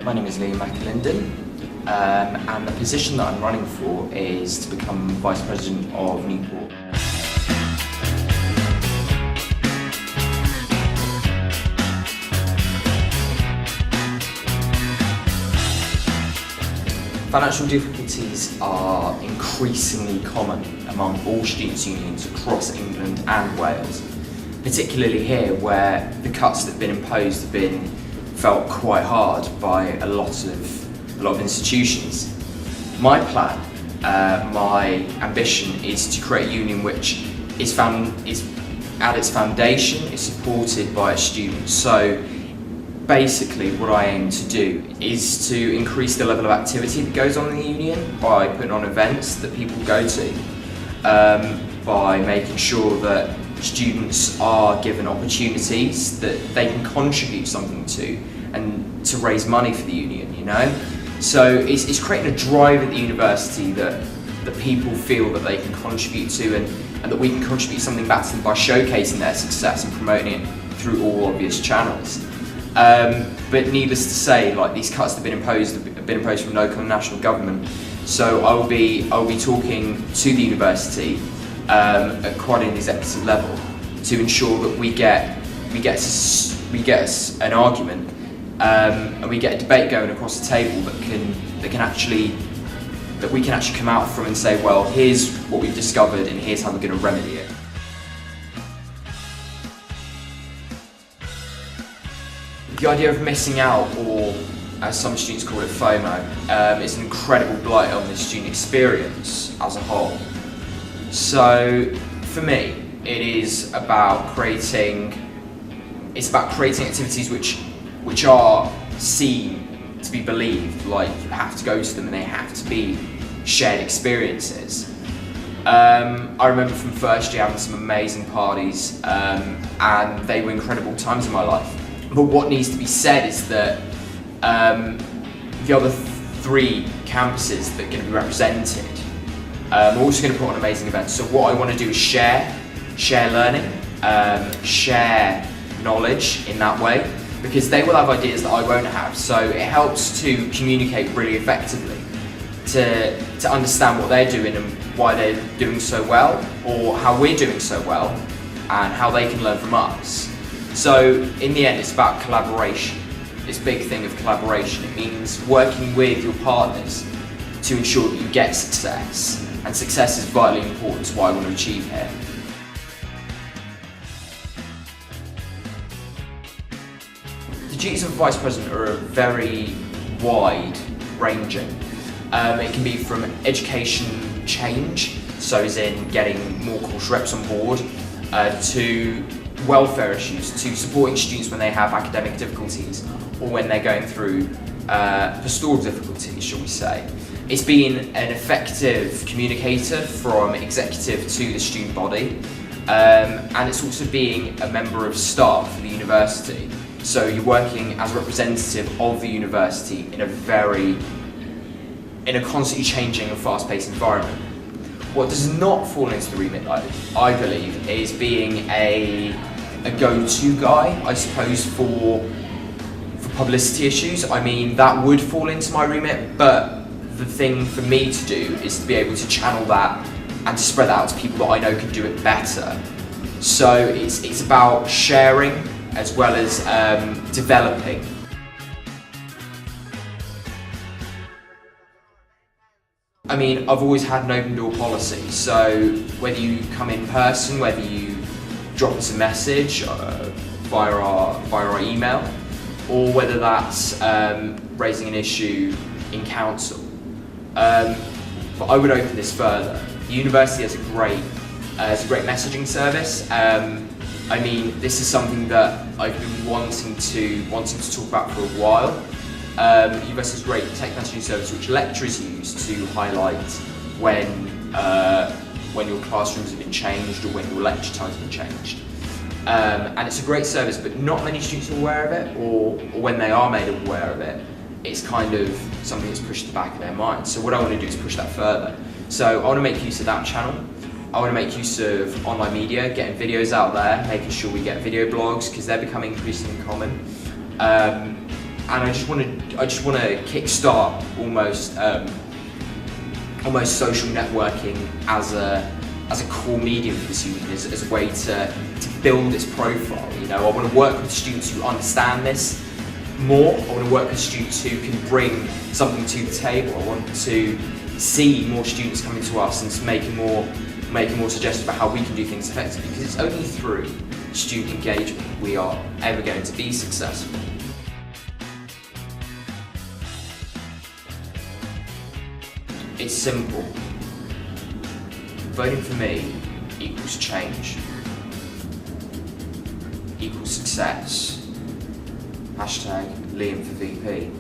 My name is McAlinden, and the position that I'm running for is to become Vice President of Newport. Financial difficulties are increasingly common among all students' unions across England and Wales, particularly here where the cuts that have been imposed have been felt quite hard by a lot of institutions. My plan, my ambition is to create a union which is at its foundation is supported by its students. So basically what I aim to do is to increase the level of activity that goes on in the union by putting on events that people go to, by making sure that students are given opportunities that they can contribute something to and to raise money for the union, you know? So it's creating a drive at the university that people feel that they can contribute to and that we can contribute something back to them by showcasing their success and promoting it through all obvious channels. But needless to say, like, these cuts have been imposed from local and national government. So I'll be talking to the university at quite an executive level to ensure that we get an argument and we get a debate going across the table that we can actually come out from and say, well, here's what we've discovered and here's how we're going to remedy it. The idea of missing out, or as some students call it, FOMO, is an incredible blight on the student experience as a whole. So for me, it is about creating activities which are seen to be believed, like you have to go to them and they have to be shared experiences. I remember from first year having some amazing parties, and they were incredible times in my life. But what needs to be said is that the other three campuses that are going to be represented are also going to put on amazing events. So what I want to do is share learning, share knowledge in that way, because they will have ideas that I won't have. So it helps to communicate really effectively, to understand what they're doing and why they're doing so well, or how we're doing so well, and how they can learn from us. So in the end, it's about collaboration. This big thing of collaboration. It means working with your partners to ensure that you get success, and success is vitally important to what I want to achieve here. The duties of a Vice President are very wide-ranging. It can be from education change, so as in getting more course reps on board, to welfare issues, to supporting students when they have academic difficulties or when they're going through pastoral difficulties, shall we say. It's been an effective communicator from executive to the student body, and it's also being a member of staff for the university. So you're working as a representative of the university in a constantly changing and fast-paced environment. What does not fall into the remit, I believe, is being a go-to guy, I suppose, for publicity issues. I mean, that would fall into my remit, but the thing for me to do is to be able to channel that and to spread that out to people that I know can do it better. So it's about sharing as well as developing. I mean, I've always had an open door policy, so whether you come in person, whether you drop us a message via our email, or whether that's raising an issue in council. But I would open this further. The university has a great messaging service. I mean, this is something that I've been wanting to talk about for a while. The university has a great tech messaging service which lecturers use to highlight when your classrooms have been changed or when your lecture times have been changed. And it's a great service, but not many students are aware of it, or when they are made aware of it, it's kind of something that's pushed at the back of their mind. So what I want to do is push that further. So I want to make use of that channel. I want to make use of online media, getting videos out there, making sure we get video blogs, because they're becoming increasingly common. and I just want to kickstart almost social networking as a core medium for the student, as a way to build its profile. You know, I want to work with students who understand this more. I want to work with students who can bring something to the table. I want to see more students coming to us and making more suggestions about how we can do things effectively, because it's only through student engagement we are ever going to be successful. It's simple. Voting for me equals change, equals success. #Liam for VP.